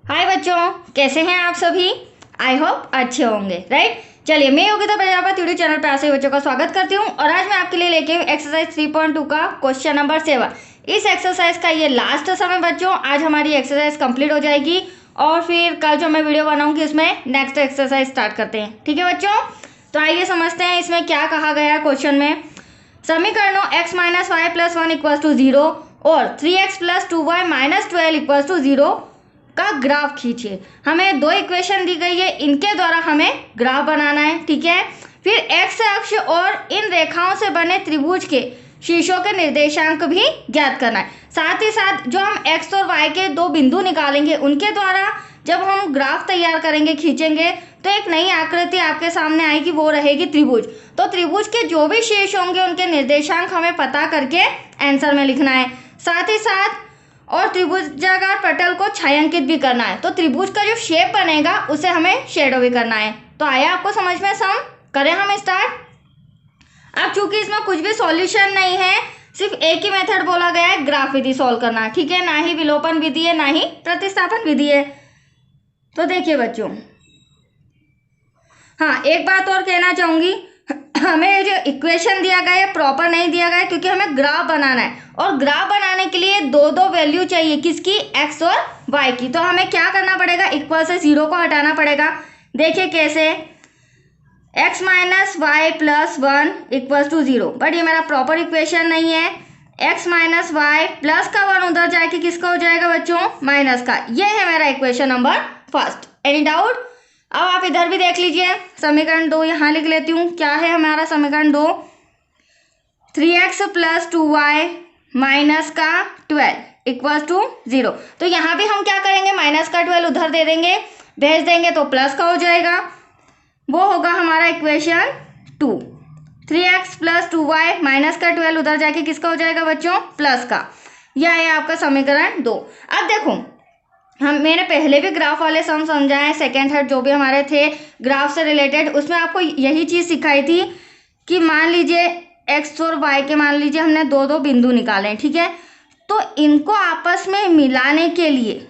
हाय बच्चों, कैसे हैं आप सभी। आई होप अच्छे होंगे, राइट। चलिए, मैं योगिता प्रजापति यूट्यूब चैनल पर ऐसे बच्चों का स्वागत करती हूँ और आज मैं आपके लिए लेके हूँ एक्सरसाइज 3.2 का क्वेश्चन नंबर 7। इस एक्सरसाइज का ये लास्ट समय बच्चों, आज हमारी एक्सरसाइज कंप्लीट हो जाएगी और फिर कल जो मैं वीडियो बनाऊंगी उसमें नेक्स्ट एक्सरसाइज स्टार्ट करते हैं। ठीक है बच्चों, तो आइए समझते हैं इसमें क्या कहा गया क्वेश्चन में। समीकरणों x minus Y plus 1 equal to 0 और 3x plus 2y minus 12 equal to 0 का ग्राफ खींचिए। हमें दो इक्वेशन दी गई है, इनके द्वारा हमें ग्राफ बनाना है। ठीक है, फिर एक्स अक्ष और इन रेखाओं से बने त्रिभुज के शीर्षों के निर्देशांक भी ज्ञात करना है। साथ ही साथ जो हम एक्स और वाई के दो बिंदु निकालेंगे उनके द्वारा जब हम ग्राफ तैयार करेंगे, खींचेंगे, तो एक नई आकृति आपके सामने आएगी, वो रहेगी त्रिभुज। तो त्रिभुज के जो भी शीर्ष होंगे उनके निर्देशांक हमें पता करके आंसर में लिखना है। साथ ही साथ और त्रिभुजाकार पटल को छायांकित भी करना है। तो त्रिभुज का जो शेप बनेगा उसे हमें शेडो भी करना है। तो आया आपको समझ में, सम करें हम स्टार्ट। अब चूंकि इसमें कुछ भी सॉल्यूशन नहीं है, सिर्फ एक ही मेथड बोला गया है, ग्राफ विधि सॉल्व करना। ठीक है, ना ही विलोपन विधि है, ना ही प्रतिस्थापन विधि है। तो देखिए बच्चों, हाँ एक बात और कहना चाहूंगी, हमें जो इक्वेशन दिया गया है प्रॉपर नहीं दिया गया है, क्योंकि हमें ग्राफ बनाना है और ग्राफ बनाने के लिए दो दो वैल्यू चाहिए, किसकी, एक्स और वाई की। तो हमें क्या करना पड़ेगा, इक्वल से 0 को हटाना पड़ेगा। देखिए कैसे, X minus Y plus 1 equal to 0, but ये मेरा प्रॉपर इक्वेशन नहीं है। एक्स माइनस वाई प्लस का 1 उधर जाके किसका हो जाएगा बच्चों, माइनस का। ये है मेरा equation number first. Any doubt. अब आप इधर भी देख लीजिए, समीकरण 2 यहाँ लिख लेती हूँ। क्या है हमारा समीकरण 2, 3x प्लस 2y माइनस का 12 इक्वल टू 0। तो यहाँ भी हम क्या करेंगे, माइनस का 12 उधर दे देंगे, भेज देंगे तो प्लस का हो जाएगा। वो होगा हमारा equation 2। 3x plus 2y minus का 12 उधर जाके किसका हो जाएगा बच्चों, प्लस का। यह है आपका समीकरण 2। अब देखो, मैंने पहले भी ग्राफ वाले सम समझाए, सेकेंड थर्ड जो भी हमारे थे ग्राफ से रिलेटेड, उसमें आपको यही चीज़ सिखाई थी कि मान लीजिए एक्स और वाई के, मान लीजिए हमने दो दो बिंदु निकाले हैं। ठीक है, तो इनको आपस में मिलाने के लिए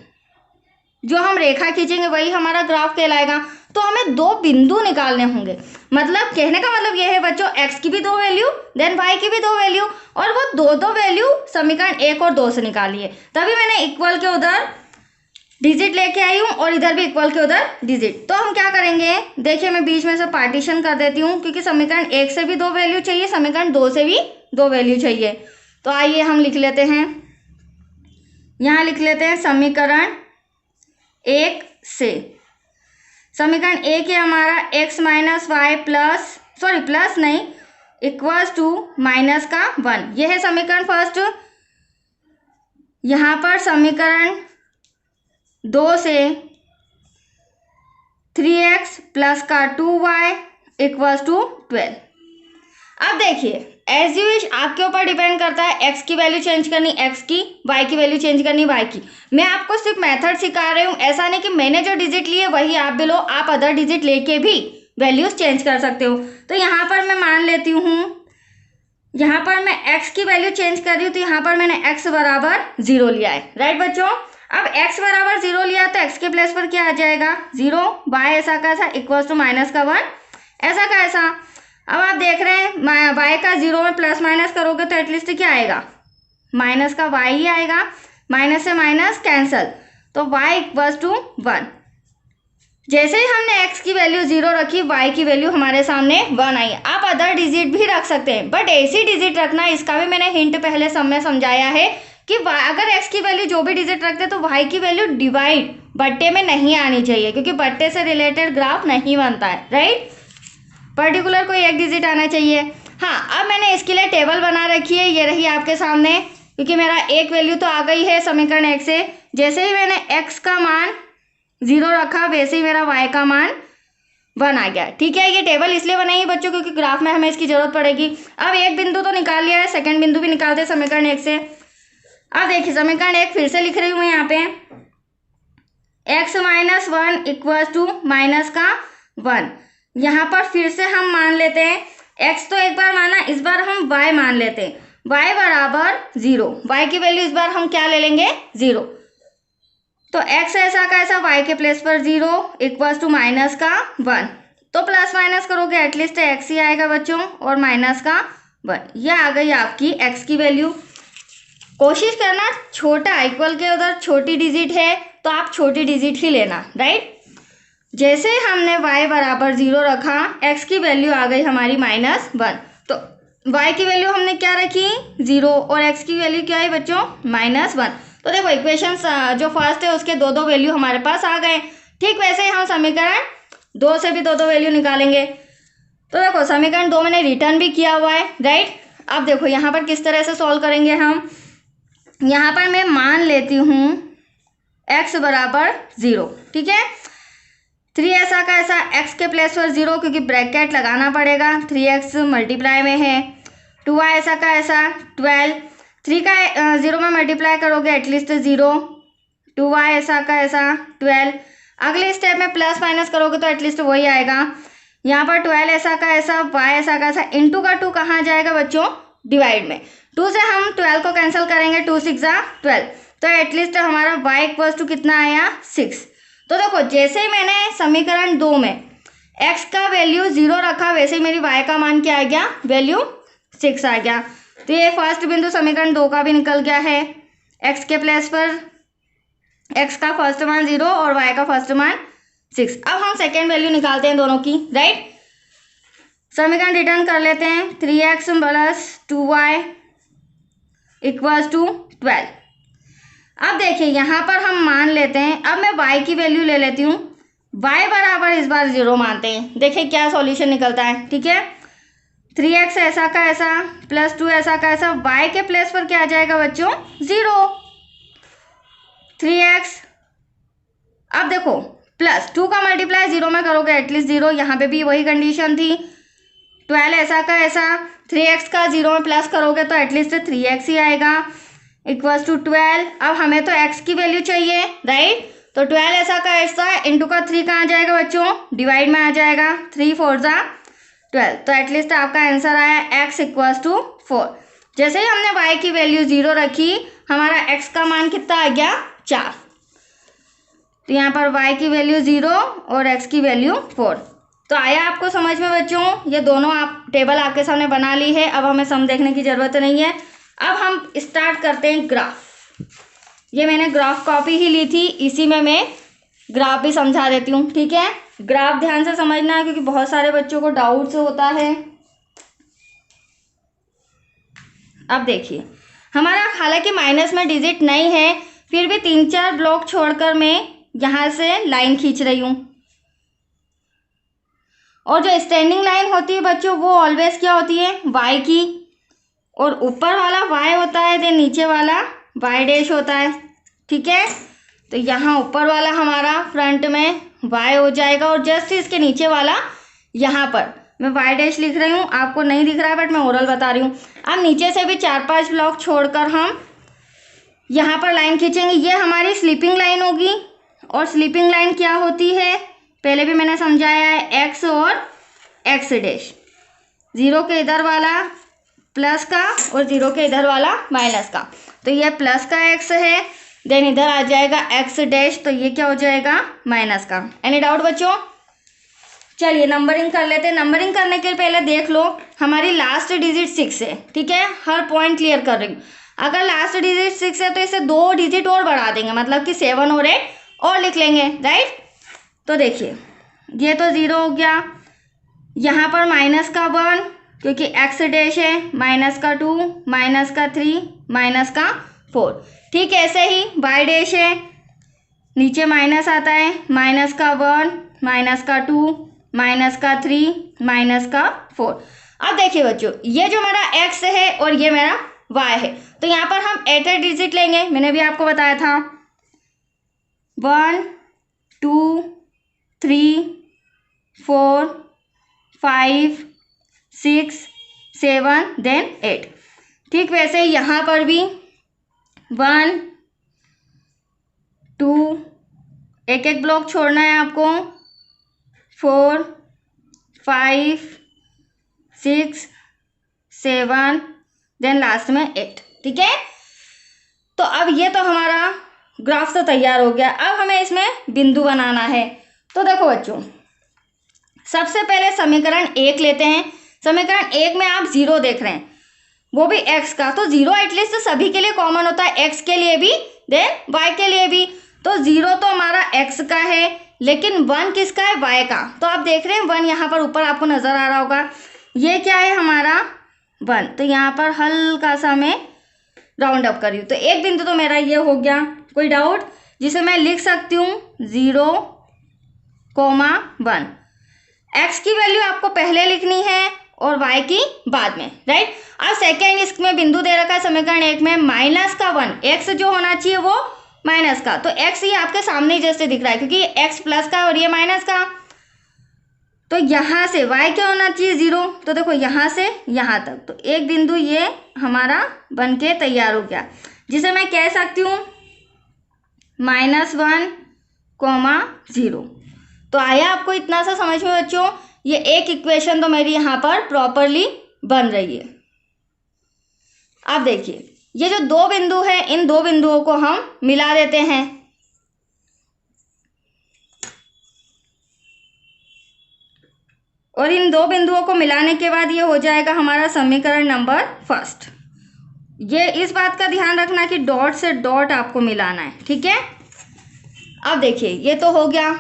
जो हम रेखा खींचेंगे वही हमारा ग्राफ कहलाएगा। तो हमें दो बिंदु निकालने होंगे। मतलब कहने का मतलब यह है बच्चों, एक्स की भी दो वैल्यू, देन वाई की भी दो वैल्यू, और वो दो दो वैल्यू समीकरण 1 और 2 से निकालिए। तभी मैंने इक्वल के उधर डिजिट लेके आई हूँ और इधर भी इक्वल के उधर डिजिट। तो हम क्या करेंगे, देखिए मैं बीच में से पार्टीशन कर देती हूँ, क्योंकि समीकरण 1 से भी दो वैल्यू चाहिए, समीकरण 2 से भी दो वैल्यू चाहिए। तो आइए हम लिख लेते हैं, यहाँ लिख लेते हैं समीकरण 1 से। समीकरण 1 है हमारा X minus Y plus, sorry plus नहीं, इक्वल्स टू माइनस का 1। यह है समीकरण फर्स्ट। यहाँ पर समीकरण 2 से 3x प्लस का 2y इक्वल्स टू 12। अब देखिए, एज यू विश, आपके ऊपर डिपेंड करता है, x की वैल्यू चेंज करनी x की, y की वैल्यू चेंज करनी y की। मैं आपको सिर्फ मेथड सिखा रही हूँ, ऐसा नहीं कि मैंने जो डिजिट ली है वही आप भी लो, आप अदर डिजिट लेके भी वैल्यूज चेंज कर सकते हो। तो यहाँ पर मैं मान लेती हूँ, यहाँ पर मैं x की वैल्यू चेंज कर रही हूँ, तो यहाँ पर मैंने x बराबर 0 लिया है, राइट बच्चों। अब x बराबर 0 लिया तो x के प्लेस पर क्या आ जाएगा, 0, y ऐसा का ऐसा इक्वल्स टू माइनस का 1 ऐसा का ऐसा। अब आप देख रहे हैं y का 0 में प्लस माइनस करोगे तो एटलीस्ट क्या आएगा, माइनस का y ही आएगा, माइनस से माइनस कैंसल, तो y इक्वल्स टू 1। जैसे ही हमने x की वैल्यू 0 रखी, y की वैल्यू हमारे सामने 1 आई। आप अदर डिजिट भी रख सकते हैं, बट ऐसी डिजिट रखना, इसका भी मैंने हिंट पहले सब में समझाया है कि अगर x की वैल्यू जो भी डिजिट रखते हैं तो y की वैल्यू डिवाइड बट्टे में नहीं आनी चाहिए, क्योंकि बट्टे से रिलेटेड ग्राफ नहीं बनता है, राइट। पर्टिकुलर कोई एक डिजिट आना चाहिए। हाँ, अब मैंने इसके लिए टेबल बना रखी है, ये रही आपके सामने, क्योंकि मेरा एक वैल्यू तो आ गई है समीकरण 1 से। जैसे ही मैंने x का मान 0 रखा, वैसे ही मेरा y का मान 1 आ गया। ठीक है, ये टेबल इसलिए बनाई है बच्चों क्योंकि ग्राफ में हमें इसकी जरूरत पड़ेगी। अब एक बिंदु तो निकाल लिया है, सेकंड बिंदु भी निकालते हैं समीकरण 1 से। अब देखिए समीकरण 1 फिर से लिख रही हूँ मैं यहाँ पे, x minus 1 equals to minus का 1। यहाँ पर फिर से हम मान लेते हैं, x तो एक बार माना, इस बार हम y मान लेते हैं, y बराबर 0। y की वैल्यू इस बार हम क्या ले लेंगे, 0। तो x ऐसा का ऐसा y के प्लेस पर 0 इक्वल्स टू माइनस का 1, तो प्लस माइनस करोगे एटलीस्ट x ही आएगा बच्चों, और माइनस का 1। ये आ गई आपकी x की वैल्यू। कोशिश करना छोटा इक्वल के उधर छोटी डिजिट है तो आप छोटी डिजिट ही लेना, राइट। जैसे हमने y बराबर 0 रखा, x की वैल्यू आ गई हमारी -1, तो y की वैल्यू हमने क्या रखी 0 और x की वैल्यू क्या है बच्चों -1। तो देखो इक्वेशन जो फर्स्ट है उसके दो दो वैल्यू हमारे पास आ गए। ठीक वैसे ही हम समीकरण 2 से भी दो दो वैल्यू निकालेंगे। तो देखो समीकरण 2 मैंने रिटर्न भी किया हुआ है, राइट। अब देखो यहाँ पर किस तरह से सॉल्व करेंगे हम। यहाँ पर मैं मान लेती हूँ x बराबर 0, ठीक है। 3 ऐसा का ऐसा x के प्लेस पर 0 क्योंकि ब्रैकेट लगाना पड़ेगा, 3x मल्टीप्लाई में है। 2y ऐसा का ऐसा 12, 3 का 0 में मल्टीप्लाई करोगे एटलीस्ट 0, 2y ऐसा का ऐसा 12। अगले स्टेप में प्लस माइनस करोगे तो एटलीस्ट वही आएगा। यहाँ पर 12 ऐसा का ऐसा y ऐसा का ऐसा इंटू का 2 कहाँ जाएगा बच्चों डिवाइड में। 2 से हम 12 को कैंसिल करेंगे, 2 6 12, तो एटलीस्ट हमारा y इक्वल्स टू कितना आया 6। तो देखो जैसे ही मैंने समीकरण 2 में x का वैल्यू 0 रखा वैसे ही मेरी y का मान क्या आ गया वैल्यू 6 आ गया। तो ये फर्स्ट बिंदु समीकरण 2 का भी निकल गया है। x के प्लेस पर x का फर्स्ट मान 0 और y का फर्स्ट मान 6। अब हम सेकेंड वैल्यू निकालते हैं दोनों की, राइट। समीकरण रिटर्न कर लेते हैं, 3x plus 2y equals to 12। अब देखिए यहाँ पर हम मान लेते हैं, अब मैं y की वैल्यू ले लेती हूँ, y बराबर इस बार 0 मानते हैं। देखिए क्या सॉल्यूशन निकलता है, ठीक है। 3x ऐसा का ऐसा प्लस 2 ऐसा का ऐसा, y के प्लेस पर क्या आ जाएगा बच्चों 0, 3x। अब देखो प्लस 2 का मल्टीप्लाई 0 में करोगे एटलीस्ट 0, यहाँ पे भी वही कंडीशन थी। 12 ऐसा का ऐसा 3x का 0 में प्लस करोगे तो एटलीस्ट 3x ही आएगा इक्वल्स टू 12। अब हमें तो x की वैल्यू चाहिए, राइट। तो 12 ऐसा का ऐसा इंटू का 3 कहाँ जाएगा बच्चों डिवाइड में आ जाएगा, 3 4 12, तो एटलीस्ट आपका आंसर आया x इक्वल्स टू 4। जैसे ही हमने y की वैल्यू 0 रखी हमारा x का मान कितना आ गया 4। तो यहाँ पर y की वैल्यू 0 और x की वैल्यू 4। तो आया आपको समझ में बच्चों। ये दोनों आप टेबल आपके सामने बना ली है, अब हमें सम देखने की ज़रूरत नहीं है। अब हम स्टार्ट करते हैं ग्राफ। ये मैंने ग्राफ कॉपी ही ली थी, इसी में मैं ग्राफ भी समझा देती हूँ, ठीक है। ग्राफ ध्यान से समझना है क्योंकि बहुत सारे बच्चों को डाउट्स होता है। अब देखिए हमारा हालांकि माइनस में डिजिट नहीं है, फिर भी 3-4 ब्लॉक छोड़कर मैं यहाँ से लाइन खींच रही हूँ। और जो स्टैंडिंग लाइन होती है बच्चों वो ऑलवेज क्या होती है y की, और ऊपर वाला y होता है, देन नीचे वाला y डैश होता है, ठीक है। तो यहाँ ऊपर वाला हमारा फ्रंट में y हो जाएगा और जस्ट इसके नीचे वाला यहाँ पर मैं y डैश लिख रही हूँ, आपको नहीं दिख रहा है बट मैं ओरल बता रही हूँ। अब नीचे से भी 4-5 ब्लॉक छोड़कर हम यहाँ पर लाइन खींचेंगे, ये हमारी स्लीपिंग लाइन होगी। और स्लीपिंग लाइन क्या होती है पहले भी मैंने समझाया है, x और x डैश, 0 के इधर वाला प्लस का और 0 के इधर वाला माइनस का। तो ये प्लस का x है, देन इधर आ जाएगा x डैश, तो ये क्या हो जाएगा माइनस का। एनी डाउट बच्चों। चलिए नंबरिंग कर लेते हैं। नंबरिंग करने के पहले देख लो हमारी लास्ट डिजिट 6 है, ठीक है। हर पॉइंट क्लियर कर रही हूँ। अगर लास्ट डिजिट 6 है तो इसे 2 डिजिट और बढ़ा देंगे, मतलब कि 7 और 8 और लिख लेंगे, राइट। तो देखिए ये तो 0 हो गया, यहाँ पर माइनस का 1 क्योंकि x डैश है, माइनस का 2, माइनस का 3, माइनस का 4। ठीक ऐसे ही y डैश है, नीचे माइनस आता है, माइनस का 1, माइनस का 2, माइनस का 3, माइनस का 4। अब देखिए बच्चों ये जो मेरा x है और ये मेरा y है, तो यहाँ पर हम 8 डिजिट लेंगे, मैंने भी आपको बताया था। 1 2 3 4 5 6 7 देन 8। ठीक वैसे यहाँ पर भी 1 2 एक एक ब्लॉक छोड़ना है आपको, 4 5 6 7 देन लास्ट में 8, ठीक है। तो अब ये तो हमारा ग्राफ तो तैयार हो गया। अब हमें इसमें बिंदु बनाना है। तो देखो बच्चों, सबसे पहले समीकरण 1 लेते हैं। समीकरण 1 में आप 0 देख रहे हैं, वो भी x का, तो 0 एटलीस्ट तो सभी के लिए कॉमन होता है, x के लिए भी देन y के लिए भी। तो 0 तो हमारा x का है, लेकिन 1 किसका है, y का। तो आप देख रहे हैं 1 यहाँ पर ऊपर आपको नजर आ रहा होगा, ये क्या है हमारा 1। तो यहाँ पर हल्का सा मैं राउंड अप कर रही हूँ। तो एक बिंदु तो मेरा ये हो गया। कोई डाउट, जिसे मैं लिख सकती हूँ 0, 1। x की वैल्यू आपको पहले लिखनी है और y की बाद में, राइट। अब सेकेंड इसमें बिंदु दे रखा है समीकरण 1 में -1, x जो होना चाहिए वो माइनस का। तो x ये आपके सामने जैसे दिख रहा है, क्योंकि ये x प्लस का और ये माइनस का। तो यहाँ से y क्या होना चाहिए 0। तो देखो यहाँ से यहाँ तक, तो एक बिंदु ये हमारा बन के तैयार हो गया, जिसे मैं कह सकती हूँ -1, 0। तो आया आपको इतना सा समझ में बच्चों। ये एक इक्वेशन तो मेरी यहाँ पर प्रॉपरली बन रही है। अब देखिए, ये जो दो बिंदु है, इन दो बिंदुओं को हम मिला देते हैं। और इन दो बिंदुओं को मिलाने के बाद ये हो जाएगा हमारा समीकरण नंबर 1। ये इस बात का ध्यान रखना कि डॉट से डॉट आपको मिलाना है, ठीक है। अब देखिए, ये तो हो गया।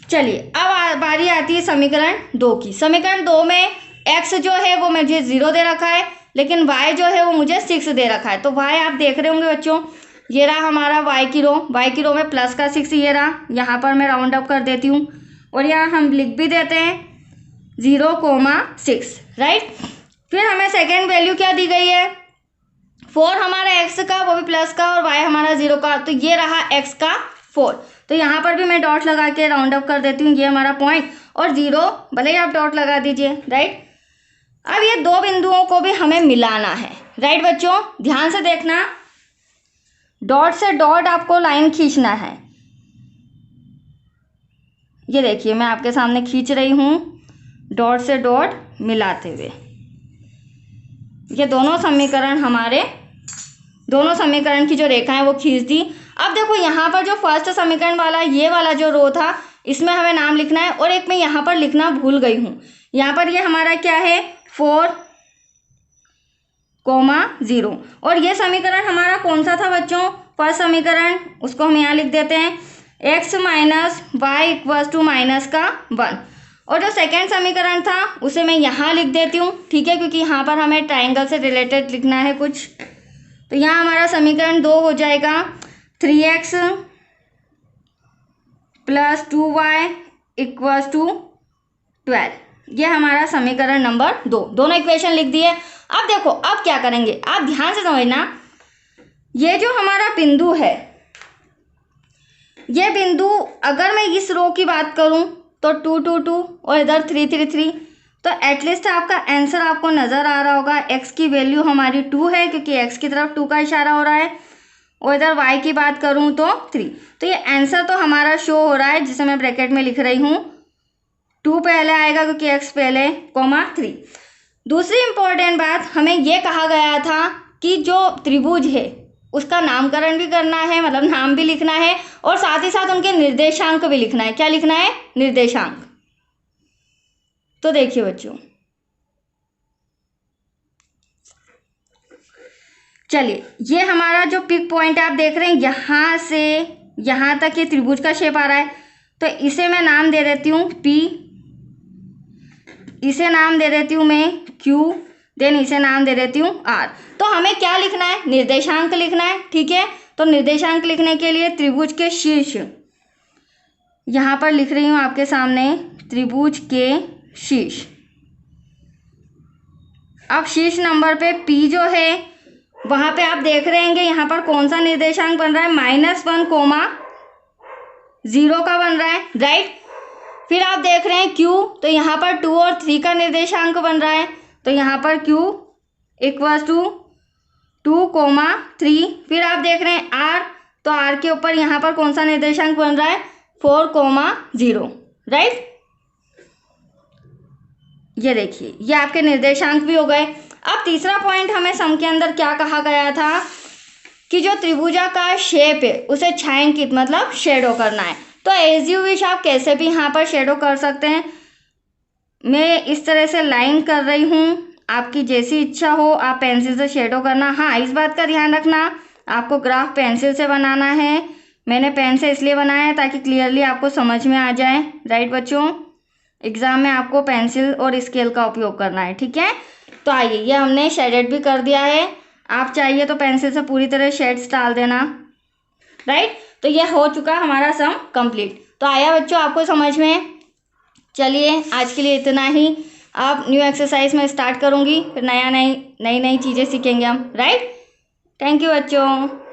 चलिए अब बारी आती है समीकरण 2 की। समीकरण 2 में x जो है वो मुझे 0 दे रखा है, लेकिन y जो है वो मुझे 6 दे रखा है। तो y आप देख रहे होंगे बच्चों, ये रहा हमारा y की रो में प्लस का 6 ये रहा। यहाँ पर मैं राउंड अप कर देती हूँ और यहाँ हम लिख भी देते हैं 0,6, राइट। फिर हमें सेकेंड वैल्यू क्या दी गई है, 4 हमारा x का, वो भी प्लस का, और y हमारा 0 का। तो ये रहा x का 4। तो यहाँ पर भी मैं डॉट लगा के राउंड अप कर देती हूँ, ये हमारा पॉइंट, और 0 भले ही आप डॉट लगा दीजिए, राइट। अब ये दो बिंदुओं को भी हमें मिलाना है, राइट बच्चों। ध्यान से देखना, डॉट से डॉट आपको लाइन खींचना है। ये देखिए मैं आपके सामने खींच रही हूँ, डॉट से डॉट मिलाते हुए। ये दोनों समीकरण की जो रेखा है वो खींच दी। अब देखो यहाँ पर जो फर्स्ट समीकरण वाला ये वाला जो रो था, इसमें हमें नाम लिखना है, और एक मैं यहाँ पर लिखना भूल गई हूँ। यहाँ पर ये हमारा क्या है 4,0, और ये समीकरण हमारा कौन सा था बच्चों, फर्स्ट समीकरण, उसको हम यहाँ लिख देते हैं x - y = -1। और जो सेकेंड समीकरण था उसे मैं यहाँ लिख देती हूँ, ठीक है, क्योंकि यहाँ पर हमें ट्राइंगल से रिलेटेड लिखना है कुछ। तो यहाँ हमारा समीकरण 2 हो जाएगा 3x + 2y = 12। ये हमारा समीकरण नंबर 2, दोनों इक्वेशन लिख दिए। अब देखो, अब क्या करेंगे, आप ध्यान से समझना। ये जो हमारा बिंदु है, ये बिंदु अगर मैं इस रो की बात करूं तो 2, 2, 2 और इधर 3, 3, 3, तो एटलीस्ट आपका आंसर आपको नज़र आ रहा होगा। x की वैल्यू हमारी 2 है, क्योंकि x की तरफ 2 का इशारा हो रहा है, और इधर y की बात करूं तो 3। तो ये आंसर तो हमारा शो हो रहा है, जिसे मैं ब्रैकेट में लिख रही हूँ। 2 पहले आएगा क्योंकि x पहले, 3। दूसरी इंपॉर्टेंट बात, हमें ये कहा गया था कि जो त्रिभुज है उसका नामकरण भी करना है, मतलब नाम भी लिखना है, और साथ ही साथ उनके निर्देशांक भी लिखना है। क्या लिखना है, निर्देशांक। तो देखिए बच्चों, चलिए ये हमारा जो पिक पॉइंट आप देख रहे हैं, यहाँ से यहाँ तक ये त्रिभुज का शेप आ रहा है। तो इसे मैं नाम दे देती हूँ P, इसे नाम दे देती हूँ मैं Q, देन इसे नाम दे देती हूँ R। तो हमें क्या लिखना है, निर्देशांक लिखना है, ठीक है। तो निर्देशांक लिखने के लिए त्रिभुज के शीर्ष, यहाँ पर लिख रही हूँ आपके सामने, त्रिभुज के शीर्ष। अब शीर्ष नंबर पे P जो है, वहाँ पे आप देख रहे हैं यहाँ पर कौन सा निर्देशांक बन रहा है, -1, 0 का बन रहा है, राइट। फिर आप देख रहे हैं Q, तो यहाँ पर 2 और 3 का निर्देशांक बन रहा है। तो यहाँ पर Q = 2, 3। फिर आप देख रहे हैं R, तो R के ऊपर यहाँ पर कौन सा निर्देशांक बन रहा है, 4, 0, राइट। ये देखिए, ये आपके निर्देशांक भी हो गए। अब तीसरा पॉइंट हमें सम के अंदर क्या कहा गया था कि जो त्रिभुजा शेप है उसे छायांकित मतलब शेडो करना है। तो एज यू विश आप कैसे भी यहाँ पर शेडो कर सकते हैं। मैं इस तरह से लाइन कर रही हूँ, आपकी जैसी इच्छा हो आप पेंसिल से शेडो करना। हाँ, इस बात का ध्यान रखना आपको ग्राफ पेंसिल से बनाना है। मैंने पेन से इसलिए बनाया है ताकि क्लियरली आपको समझ में आ जाए। राइट बच्चों, एग्जाम में आपको पेंसिल और स्केल का उपयोग करना है, ठीक है। तो आइए, ये हमने शेडेड भी कर दिया है। आप चाहिए तो पेंसिल से पूरी तरह शेड्स डाल देना। राइट, तो ये हो चुका हमारा सम कंप्लीट। तो आया बच्चों आपको समझ में। चलिए आज के लिए इतना ही। अब न्यू एक्सरसाइज में स्टार्ट करूँगी, फिर नई नई चीज़ें सीखेंगे हम। राइट, थैंक यू बच्चों।